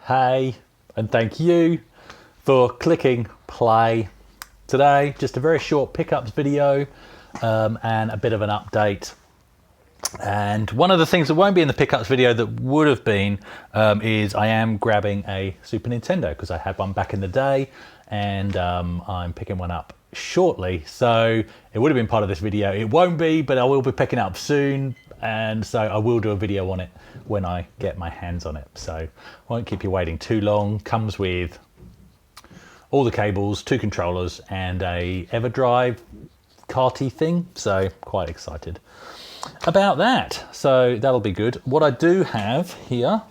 Hey, and thank you for clicking play. Today, just a very short pickups video and a bit of an update. And one of the things that won't be in the pickups video that would have been is I am grabbing a Super Nintendo because I had one back in the day, and I'm picking one up shortly. So it would have been part of this video. It won't be, but I will be picking it up soon. And so I will do a video on it when I get my hands on it. So won't keep you waiting too long. Comes with all the cables, 2 controllers, and a EverDrive carty thing. So quite excited about that. So that'll be good. What I do have here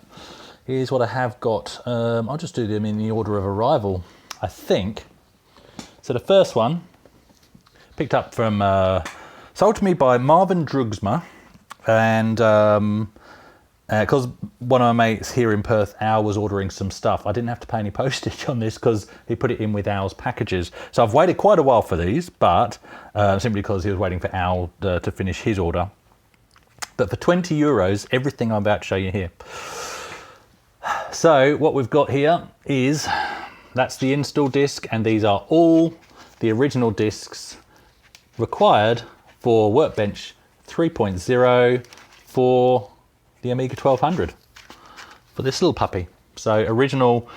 is what I have got. I'll just do them in the order of arrival, I think. So the first one picked up from, sold to me by Marvin Drugsma. And because one of my mates here in Perth, Al, was ordering some stuff, I didn't have to pay any postage on this because he put it in with Al's packages. So I've waited quite a while for these, but simply because he was waiting for Al to finish his order. But for 20 euros, everything I'm about to show you here. So what we've got here is, that's the install disc, and these are all the original discs required for Workbench 3.0 for the Amiga 1200 for this little puppy. So original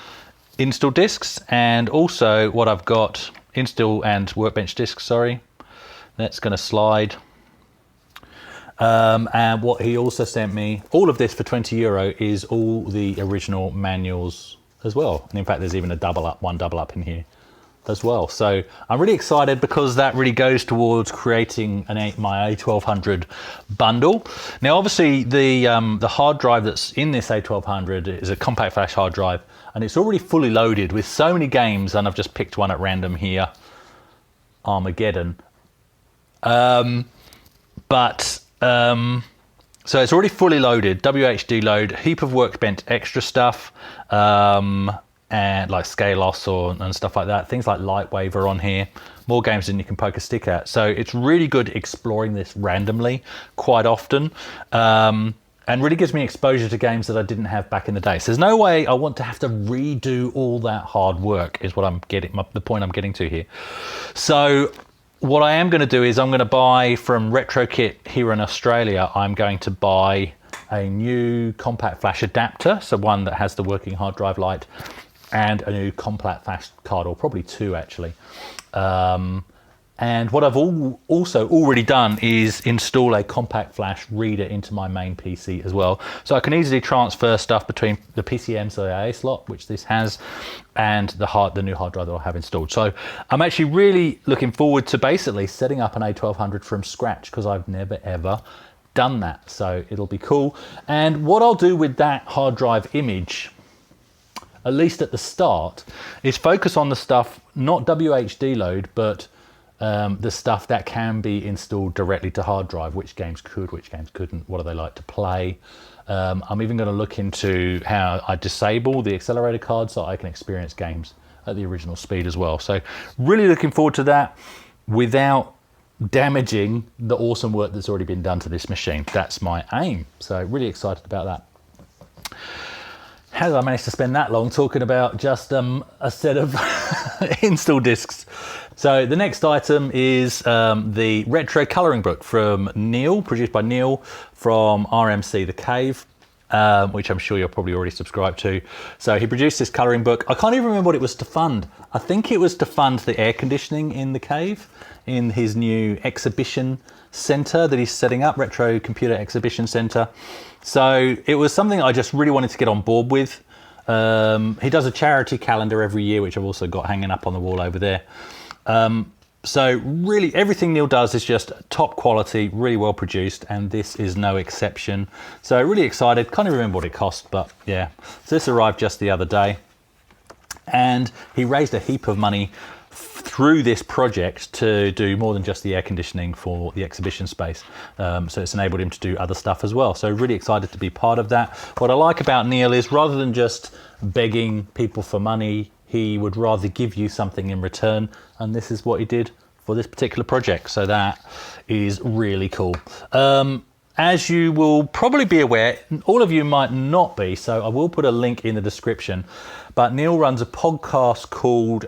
install discs, and also what I've got, install and Workbench discs, sorry, that's going to slide. And what he also sent me, all of this for 20 euro, is all the original manuals as well. And in fact, there's even one double up in here as well. So I'm really excited because that really goes towards creating my A1200 bundle. Now, obviously, the hard drive that's in this A1200 is a compact flash hard drive, and it's already fully loaded with so many games, and I've just picked one at random here, Armageddon. So it's already fully loaded, WHD load, heap of Workbench extra stuff, and like Scalos and stuff like that. Things like Lightwave are on here. More games than you can poke a stick at. So it's really good exploring this randomly quite often, and really gives me exposure to games that I didn't have back in the day. So there's no way I want to have to redo all that hard work, is what I'm getting, the point I'm getting to here. So what I am going to do is I'm going to buy from RetroKit here in Australia. I'm going to buy a new compact flash adapter, so one that has the working hard drive light, and a new compact flash card, or probably 2 actually. And what I've also already done is install a compact flash reader into my main PC as well. So I can easily transfer stuff between the PCM CIA slot, which this has, and the new hard drive that I'll have installed. So I'm actually really looking forward to basically setting up an A1200 from scratch, because I've never ever done that. So it'll be cool. And what I'll do with that hard drive image, at least at the start, is focus on the stuff, not WHD load, but the stuff that can be installed directly to hard drive, which games could, which games couldn't, what do they like to play. I'm even going to look into how I disable the accelerator card so I can experience games at the original speed as well. So really looking forward to that without damaging the awesome work that's already been done to this machine. That's my aim. So really excited about that. How did I manage to spend that long talking about just a set of install discs? So the next item is the retro colouring book from Neil, produced by Neil from RMC The Cave, which I'm sure you're probably already subscribed to. So he produced this colouring book. I can't even remember what it was to fund. I think it was to fund the air conditioning in the cave, in his new exhibition centre that he's setting up, Retro Computer Exhibition Centre. So it was something I just really wanted to get on board with. He does a charity calendar every year, which I've also got hanging up on the wall over there. So really everything Neil does is just top quality, really well produced, and this is no exception. So really excited. Can't even remember what it cost, but yeah. So this arrived just the other day, and he raised a heap of money through this project to do more than just the air conditioning for the exhibition space. So it's enabled him to do other stuff as well. So really excited to be part of that. What I like about Neil is, rather than just begging people for money, he would rather give you something in return. And this is what he did for this particular project. So that is really cool. as you will probably be aware, all of you might not be, so I will put a link in the description, but Neil runs a podcast called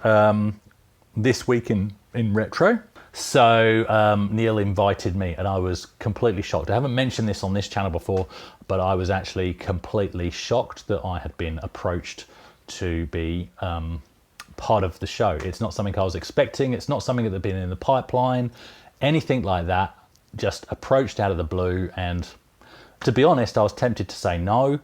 This Week in Retro. So Neil invited me and I was completely shocked. I haven't mentioned this on this channel before, but I was actually completely shocked that I had been approached to be part of the show. It's not something I was expecting. It's not something that had been in the pipeline, anything like that. Just approached out of the blue, and to be honest, I was tempted to say no,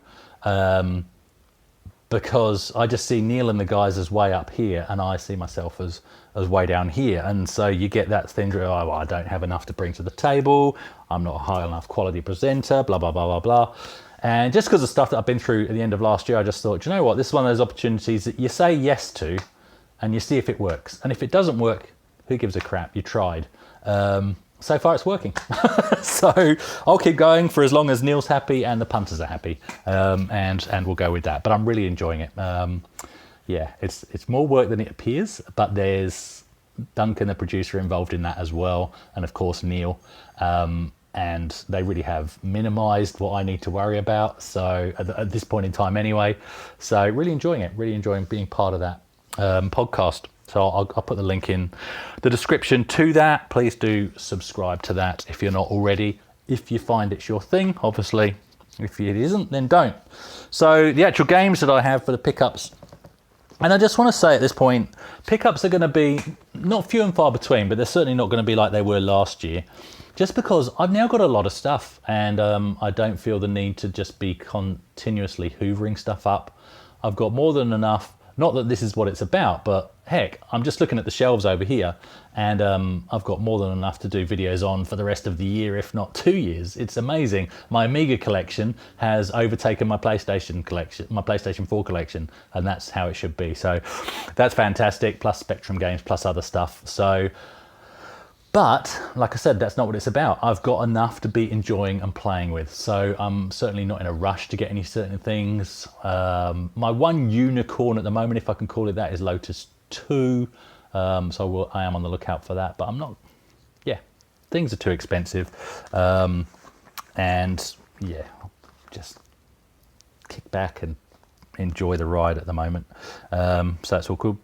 because I just see Neil and the guys as way up here, and I see myself as way down here. And so you get that thing, oh, well, I don't have enough to bring to the table, I'm not a high enough quality presenter, blah, blah, blah, blah, blah. And just because of stuff that I've been through at the end of last year, I just thought, you know what, this is one of those opportunities that you say yes to, and you see if it works. And if it doesn't work, who gives a crap? You tried. So far it's working. So I'll keep going for as long as Neil's happy and the punters are happy, and we'll go with that. But I'm really enjoying it. Yeah, it's more work than it appears, but there's Duncan, the producer, involved in that as well, and of course Neil, and they really have minimized what I need to worry about, so at this point in time anyway. So really enjoying it, really enjoying being part of that podcast. So I'll put the link in the description to that. Please do subscribe to that if you're not already, if you find it's your thing. Obviously, if it isn't, then don't. So the actual games that I have for the pickups, and I just want to say at this point, pickups are going to be not few and far between, but they're certainly not going to be like they were last year, just because I've now got a lot of stuff, and I don't feel the need to just be continuously hoovering stuff up. I've got more than enough. Not that this is what it's about, but heck, I'm just looking at the shelves over here, and I've got more than enough to do videos on for the rest of the year, if not 2 years. It's amazing. My Amiga collection has overtaken my PlayStation collection, my PlayStation 4 collection, and that's how it should be. So that's fantastic, plus Spectrum games, plus other stuff. So, but like I said, that's not what it's about. I've got enough to be enjoying and playing with. So I'm certainly not in a rush to get any certain things. My one unicorn at the moment, if I can call it that, is Lotus 2. So I am on the lookout for that, but I'm not, yeah, things are too expensive. And yeah, just kick back and enjoy the ride at the moment. So that's all cool.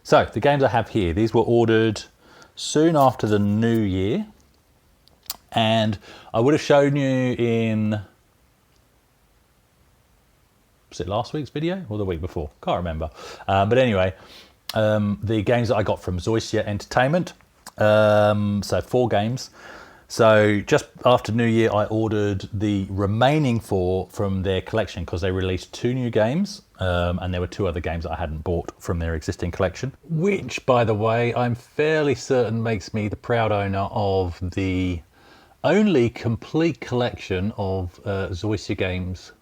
So the games I have here, these were ordered soon after the new year, and I would have shown you in, was it last week's video or the week before? Can't remember. But anyway, the games that I got from Zosya Entertainment, so 4 games. So just after New Year, I ordered the remaining 4 from their collection, because they released 2 new games, and there were 2 other games that I hadn't bought from their existing collection, which, by the way, I'm fairly certain makes me the proud owner of the only complete collection of Zosya games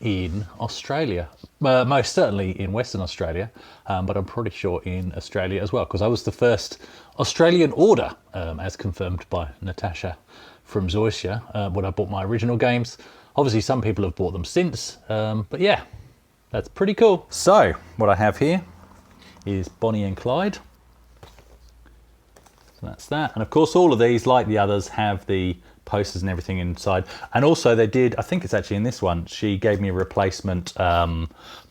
in Australia. Most certainly in Western Australia, but I'm pretty sure in Australia as well, because I was the first Australian order, as confirmed by Natasha from Zosya, when I bought my original games. Obviously some people have bought them since, but yeah, that's pretty cool. So what I have here is Bonnie and Clyde. So that's that, and of course all of these, like the others, have the posters and everything inside. And also they did, I think it's actually in this one, she gave me a replacement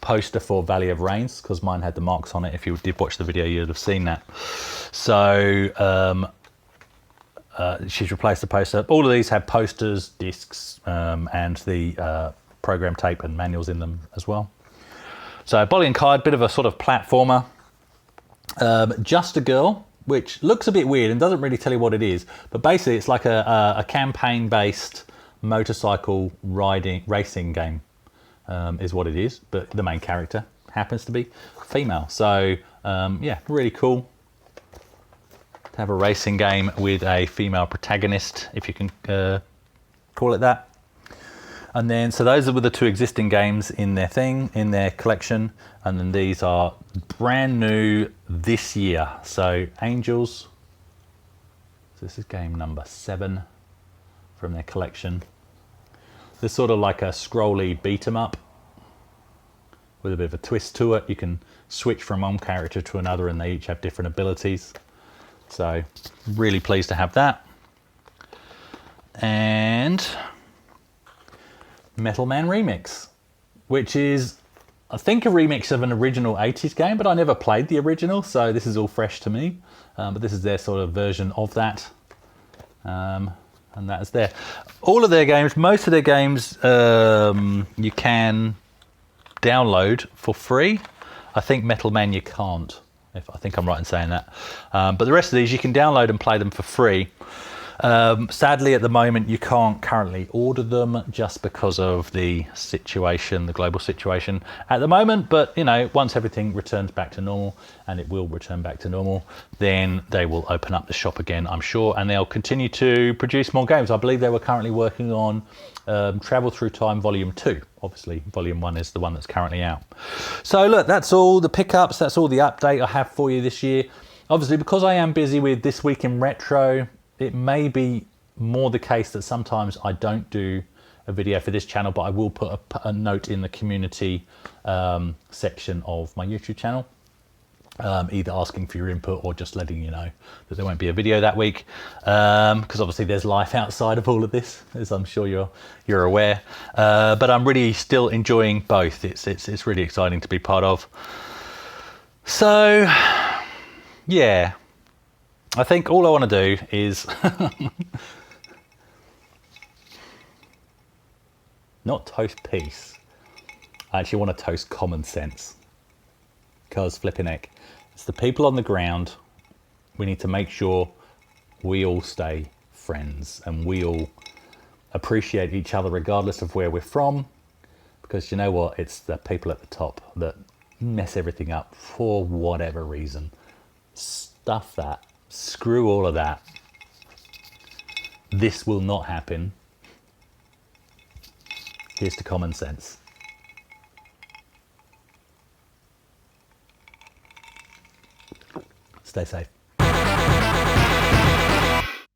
poster for Valley of Rains, because mine had the marks on it. If you did watch the video, you'd have seen that. So she's replaced the poster. All of these have posters, discs, and the program tape and manuals in them as well. So Bonnie and Clyde, bit of a sort of platformer. Just a Girl, which looks a bit weird and doesn't really tell you what it is, but basically it's like a campaign-based motorcycle racing game, is what it is, but the main character happens to be female. So yeah, really cool to have a racing game with a female protagonist, if you can call it that. And then, so those are the 2 existing games in their collection, and then these are brand new this year. So Angels, so this is game number 7 from their collection. This sort of like a scrolly beat 'em up with a bit of a twist to it. You can switch from one character to another, and they each have different abilities. So really pleased to have that. And Metal Man Remix, which is, I think, a remix of an original 80s game, but I never played the original, so this is all fresh to me. But this is their sort of version of that. And that is there. All of their games, most of their games, you can download for free. I think Metal Man you can't, if I think I'm right in saying that. But the rest of these you can download and play them for free. Sadly, at the moment, you can't currently order them just because of the situation, the global situation at the moment. But, you know, once everything returns back to normal, and it will return back to normal, then they will open up the shop again, I'm sure, and they'll continue to produce more games. I believe they were currently working on Travel Through Time Volume 2. Obviously, Volume 1 is the one that's currently out. So, look, that's all the pickups. That's all the update I have for you this year. Obviously, because I am busy with This Week in Retro, it may be more the case that sometimes I don't do a video for this channel, but I will put a note in the community section of my YouTube channel, either asking for your input or just letting you know that there won't be a video that week, because obviously there's life outside of all of this, as I'm sure you're aware. But I'm really still enjoying both. It's really exciting to be part of. So, yeah. I think all I want to do is not toast peace. I actually want to toast common sense. Because flipping heck, it's the people on the ground. We need to make sure we all stay friends and we all appreciate each other regardless of where we're from. Because you know what? It's the people at the top that mess everything up for whatever reason. Stuff that. Screw all of that. This will not happen. Here's to common sense. Stay safe.